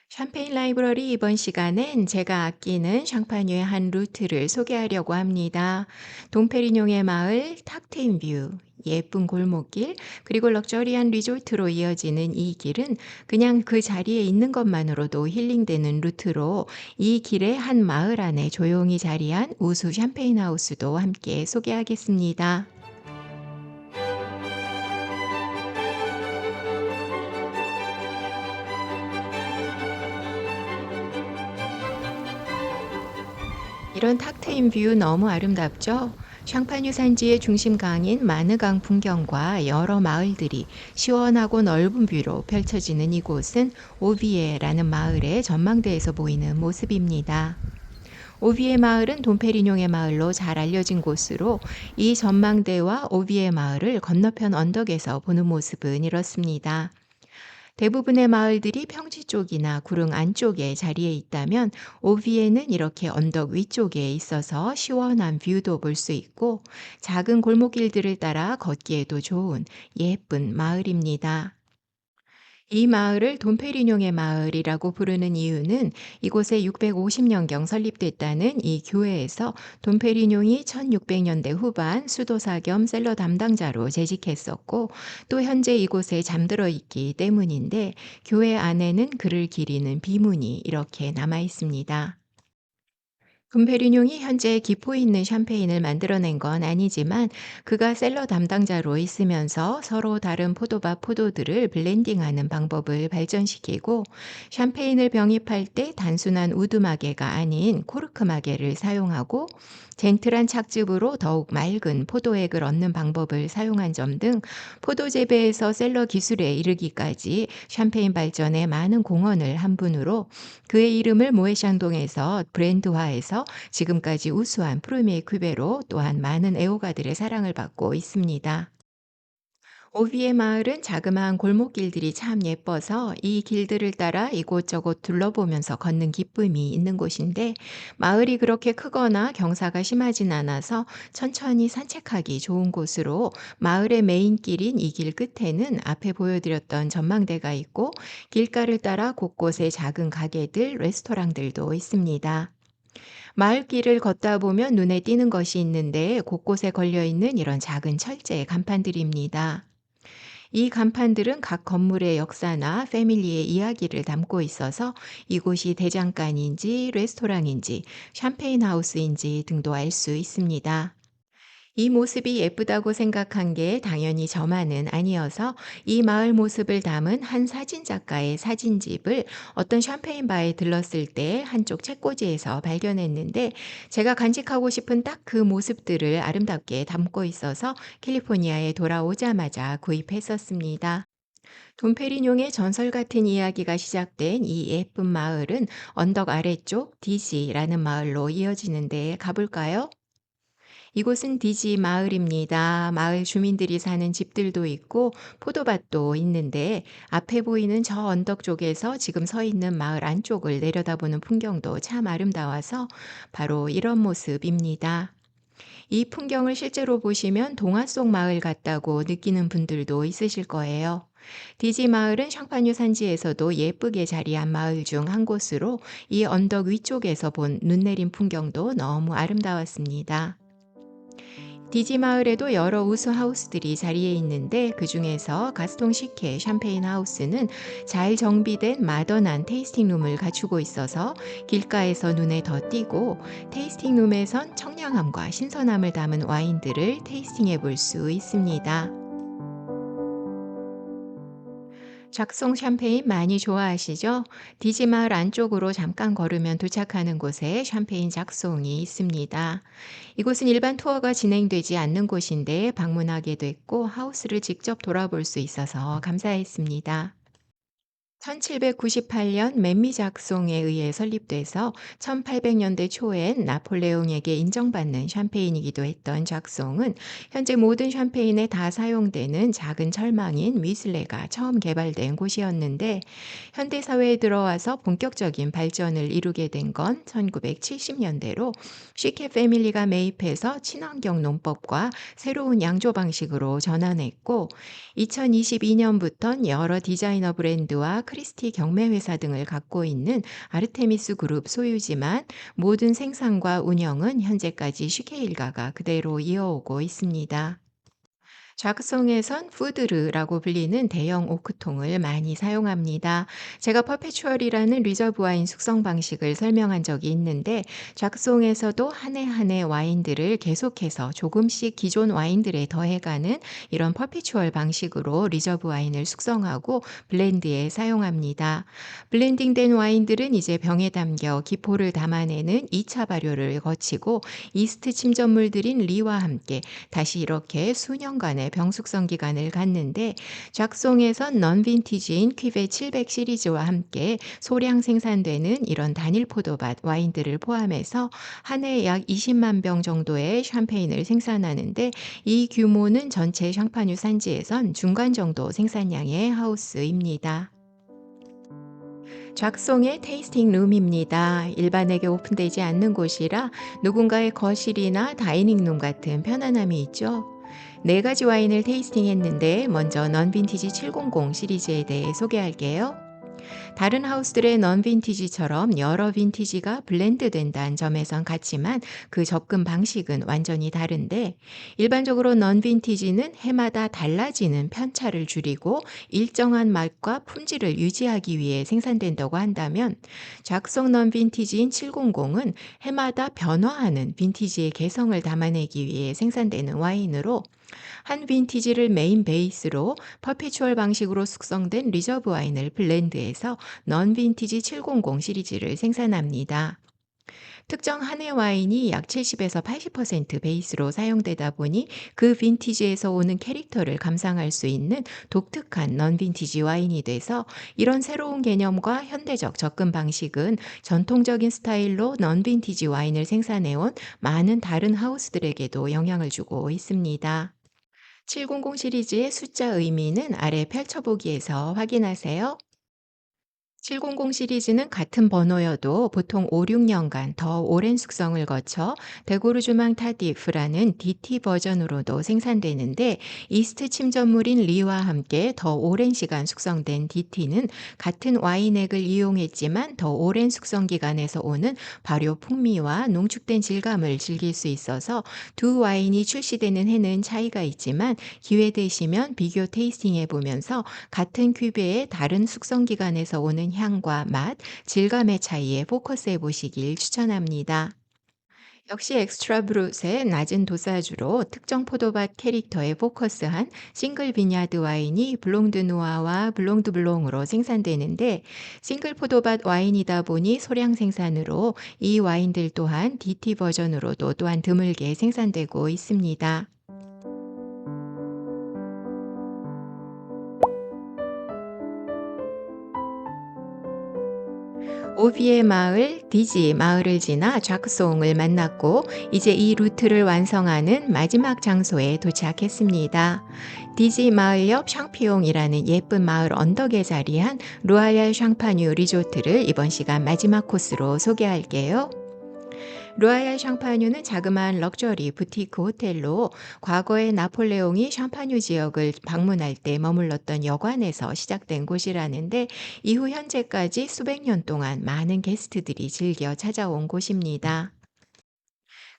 샴페인 라이브러리 이번 시간엔 제가 아끼는 샹파뉴의 한 루트를 소개하려고 합니다. 동페리뇽의 마을, 탁트인뷰, 예쁜 골목길, 그리고 럭셔리한 리조트로 이어지는 이 길은 그냥 그 자리에 있는 것만으로도 힐링되는 루트로 이 길의 한 마을 안에 조용히 자리한 우수 샴페인 하우스도 함께 소개하겠습니다. 이런 탁 트인 뷰 너무 아름답죠? 샹파뉴 산지의 중심 강인 마느강 풍경과 여러 마을들이 시원하고 넓은 뷰로 펼쳐지는 이곳은 오비에라는 마을의 전망대에서 보이는 모습입니다. 오비에 마을은 돈페리뇽의 마을로 잘 알려진 곳으로 이 전망대와 오비에 마을을 건너편 언덕에서 보는 모습은 이렇습니다. 대부분의 마을들이 평지 쪽이나 구릉 안쪽에 자리해 있다면 오비에는 이렇게 언덕 위쪽에 있어서 시원한 뷰도 볼 수 있고 작은 골목길들을 따라 걷기에도 좋은 예쁜 마을입니다. 이 마을을 돈페리뇽의 마을이라고 부르는 이유는 이곳에 650년경 설립됐다는 이 교회에서 돈페리뇽이 1600년대 후반 수도사 겸 셀러 담당자로 재직했었고 또 현재 이곳에 잠들어 있기 때문인데 교회 안에는 그를 기리는 비문이 이렇게 남아 있습니다. 금페리뇽이 현재 기포 있는 샴페인을 만들어낸 건 아니지만 그가 셀러 담당자로 있으면서 서로 다른 포도밭 포도들을 블렌딩하는 방법을 발전시키고 샴페인을 병입할 때 단순한 우드 마개가 아닌 코르크 마개를 사용하고 젠틀한 착즙으로 더욱 맑은 포도액을 얻는 방법을 사용한 점 등 포도 재배에서 셀러 기술에 이르기까지 샴페인 발전에 많은 공헌을 한 분으로 그의 이름을 모에샹동에서 브랜드화해서 지금까지 우수한 프루미의 큐베로 또한 많은 애호가들의 사랑을 받고 있습니다. 오비의 마을은 자그마한 골목길들이 참 예뻐서 이 길들을 따라 이곳저곳 둘러보면서 걷는 기쁨이 있는 곳인데 마을이 그렇게 크거나 경사가 심하진 않아서 천천히 산책하기 좋은 곳으로 마을의 메인 길인 이 길 끝에는 앞에 보여드렸던 전망대가 있고 길가를 따라 곳곳에 작은 가게들, 레스토랑들도 있습니다. 마을길을 걷다 보면 눈에 띄는 것이 있는데 곳곳에 걸려 있는 이런 작은 철제 간판들입니다. 이 간판들은 각 건물의 역사나 패밀리의 이야기를 담고 있어서 이곳이 대장간인지 레스토랑인지 샴페인 하우스인지 등도 알 수 있습니다. 이 모습이 예쁘다고 생각한 게 당연히 저만은 아니어서 이 마을 모습을 담은 한 사진 작가의 사진집을 어떤 샴페인 바에 들렀을 때 한쪽 책꽂이에서 발견했는데 제가 간직하고 싶은 딱 그 모습들을 아름답게 담고 있어서 캘리포니아에 돌아오자마자 구입했었습니다. 돈페리뇽의 전설 같은 이야기가 시작된 이 예쁜 마을은 언덕 아래쪽 디지라는 마을로 이어지는데 가볼까요? 이곳은 디지 마을입니다. 마을 주민들이 사는 집들도 있고 포도밭도 있는데 앞에 보이는 저 언덕 쪽에서 지금 서 있는 마을 안쪽을 내려다보는 풍경도 참 아름다워서 바로 이런 모습입니다. 이 풍경을 실제로 보시면 동화 속 마을 같다고 느끼는 분들도 있으실 거예요. 디지 마을은 샹파뉴 산지에서도 예쁘게 자리한 마을 중 한 곳으로 이 언덕 위쪽에서 본 눈 내린 풍경도 너무 아름다웠습니다. 디지 마을에도 여러 우수 하우스들이 자리해 있는데 그 중에서 가스통 시케 샴페인 하우스는 잘 정비된 마더난 테이스팅 룸을 갖추고 있어서 길가에서 눈에 더 띄고 테이스팅 룸에선 청량함과 신선함을 담은 와인들을 테이스팅해 볼 수 있습니다. 작송 샴페인 많이 좋아하시죠? 디지 마을 안쪽으로 잠깐 걸으면 도착하는 곳에 샴페인 작송이 있습니다. 이곳은 일반 투어가 진행되지 않는 곳인데 방문하게 됐고 하우스를 직접 돌아볼 수 있어서 감사했습니다. 1798년 맨미 작송에 의해 설립돼서 1800년대 초엔 나폴레옹에게 인정받는 샴페인이기도 했던 작송은 현재 모든 샴페인에 다 사용되는 작은 철망인 위슬레가 처음 개발된 곳이었는데 현대 사회에 들어와서 본격적인 발전을 이루게 된 건 1970년대로 시케 패밀리가 매입해서 친환경 농법과 새로운 양조 방식으로 전환했고 2022년부터는 여러 디자이너 브랜드와 크리스티 경매회사 등을 갖고 있는 아르테미스 그룹 소유지만 모든 생산과 운영은 현재까지 쉽게 일가가 그대로 이어오고 있습니다. 작성에선 푸드르라고 불리는 대형 오크통을 많이 사용합니다. 제가 퍼페추얼이라는 리저브 와인 숙성 방식을 설명한 적이 있는데 작송에서도 한 해 한 해 와인들을 계속해서 조금씩 기존 와인들에 더해가는 이런 퍼페추얼 방식으로 리저브 와인을 숙성하고 블렌드에 사용합니다. 블렌딩된 와인들은 이제 병에 담겨 기포를 담아내는 2차 발효를 거치고 이스트 침전물들인 리와 함께 다시 이렇게 수년간의 병숙성 기간을 갖는데 작송에선 넌빈티지인 퀴베 700 시리즈와 함께 소량 생산되는 이런 단일 포도밭 와인들을 포함해서 한 해 약 20만 병 정도의 샴페인을 생산하는데 이 규모는 전체 샹파뉴 산지에선 중간 정도 생산량의 하우스입니다. 작송의 테이스팅 룸입니다. 일반에게 오픈되지 않는 곳이라 누군가의 거실이나 다이닝룸 같은 편안함이 있죠. 네 가지 와인을 테이스팅했는데 먼저 넌빈티지 700 시리즈에 대해 소개할게요. 다른 하우스들의 넌 빈티지처럼 여러 빈티지가 블렌드 된다는 점에선 같지만 그 접근 방식은 완전히 다른데 일반적으로 넌 빈티지는 해마다 달라지는 편차를 줄이고 일정한 맛과 품질을 유지하기 위해 생산된다고 한다면 작성 넌 빈티지인 700은 해마다 변화하는 빈티지의 개성을 담아내기 위해 생산되는 와인으로 한 빈티지를 메인 베이스로 퍼피추얼 방식으로 숙성된 리저브 와인을 블렌드해서 넌 빈티지 700 시리즈를 생산합니다. 특정 한 해 와인이 약 70에서 80% 베이스로 사용되다 보니 그 빈티지에서 오는 캐릭터를 감상할 수 있는 독특한 넌 빈티지 와인이 돼서 이런 새로운 개념과 현대적 접근 방식은 전통적인 스타일로 넌 빈티지 와인을 생산해온 많은 다른 하우스들에게도 영향을 주고 있습니다. 700 시리즈의 숫자 의미는 아래 펼쳐보기에서 확인하세요. 700 시리즈는 같은 번호여도 보통 5, 6년간 더 오랜 숙성을 거쳐 데고르주망 타디프라는 DT 버전으로도 생산되는데 이스트 침전물인 리와 함께 더 오랜 시간 숙성된 DT는 같은 와인액을 이용했지만 더 오랜 숙성 기간에서 오는 발효 풍미와 농축된 질감을 즐길 수 있어서 두 와인이 출시되는 해는 차이가 있지만 기회 되시면 비교 테이스팅해 보면서 같은 큐베의 다른 숙성 기간에서 오는 향과 맛, 질감의 차이에 포커스해 보시길 추천합니다. 역시 엑스트라 브룻의 낮은 도사주로 특정 포도밭 캐릭터에 포커스한 싱글 비냐드 와인이 블롱 드 누아와 블롱 드 블롱으로 생산되는데 싱글 포도밭 와인이다 보니 소량 생산으로 이 와인들 또한 DT 버전으로도 또한 드물게 생산되고 있습니다. 오비의 마을, 디지 마을을 지나 좌크송을 만났고 이제 이 루트를 완성하는 마지막 장소에 도착했습니다. 디지 마을 옆 샹피용이라는 예쁜 마을 언덕에 자리한 루아얄 샹파뉴 리조트를 이번 시간 마지막 코스로 소개할게요. 루아얄 샹파뉴는 자그마한 럭셔리 부티크 호텔로 과거에 나폴레옹이 샹파뉴 지역을 방문할 때 머물렀던 여관에서 시작된 곳이라는데 이후 현재까지 수백 년 동안 많은 게스트들이 즐겨 찾아온 곳입니다.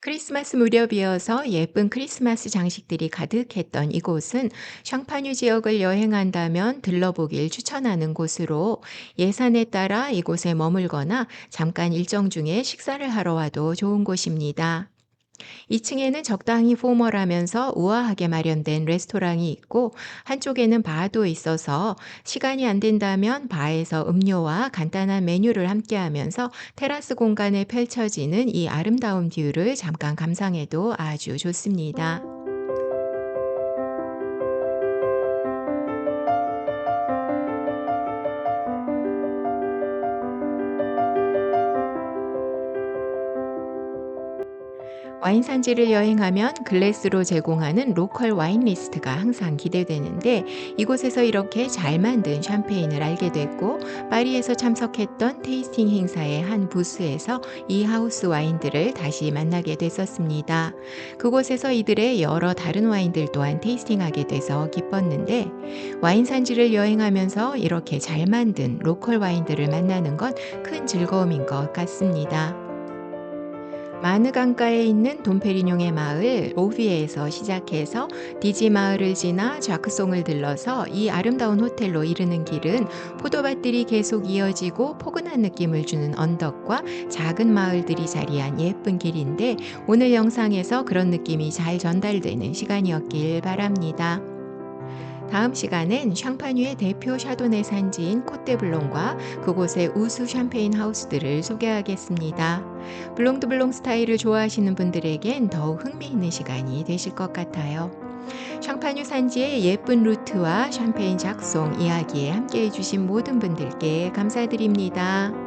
크리스마스 무렵이어서 예쁜 크리스마스 장식들이 가득했던 이곳은 샹파뉴 지역을 여행한다면 들러보길 추천하는 곳으로 예산에 따라 이곳에 머물거나 잠깐 일정 중에 식사를 하러 와도 좋은 곳입니다. 2층에는 적당히 포멀하면서 우아하게 마련된 레스토랑이 있고 한쪽에는 바도 있어서 시간이 안 된다면 바에서 음료와 간단한 메뉴를 함께 하면서 테라스 공간에 펼쳐지는 이 아름다운 뷰를 잠깐 감상해도 아주 좋습니다. 와인 산지를 여행하면 글래스로 제공하는 로컬 와인 리스트가 항상 기대되는데 이곳에서 이렇게 잘 만든 샴페인을 알게 됐고 파리에서 참석했던 테이스팅 행사의 한 부스에서 이 하우스 와인들을 다시 만나게 됐었습니다. 그곳에서 이들의 여러 다른 와인들 또한 테이스팅하게 돼서 기뻤는데 와인 산지를 여행하면서 이렇게 잘 만든 로컬 와인들을 만나는 건 큰 즐거움인 것 같습니다. 마느 강가에 있는 돈페리뇽의 마을 오비에에서 시작해서 디지 마을을 지나 자크송을 들러서 이 아름다운 호텔로 이르는 길은 포도밭들이 계속 이어지고 포근한 느낌을 주는 언덕과 작은 마을들이 자리한 예쁜 길인데 오늘 영상에서 그런 느낌이 잘 전달되는 시간이었길 바랍니다. 다음 시간엔 샹파뉴의 대표 샤도네 산지인 코테블롱과 그곳의 우수 샴페인 하우스들을 소개하겠습니다. 블롱드블롱 스타일을 좋아하시는 분들에겐 더욱 흥미있는 시간이 되실 것 같아요. 샹파뉴 산지의 예쁜 루트와 샴페인 작송 이야기에 함께해 주신 모든 분들께 감사드립니다.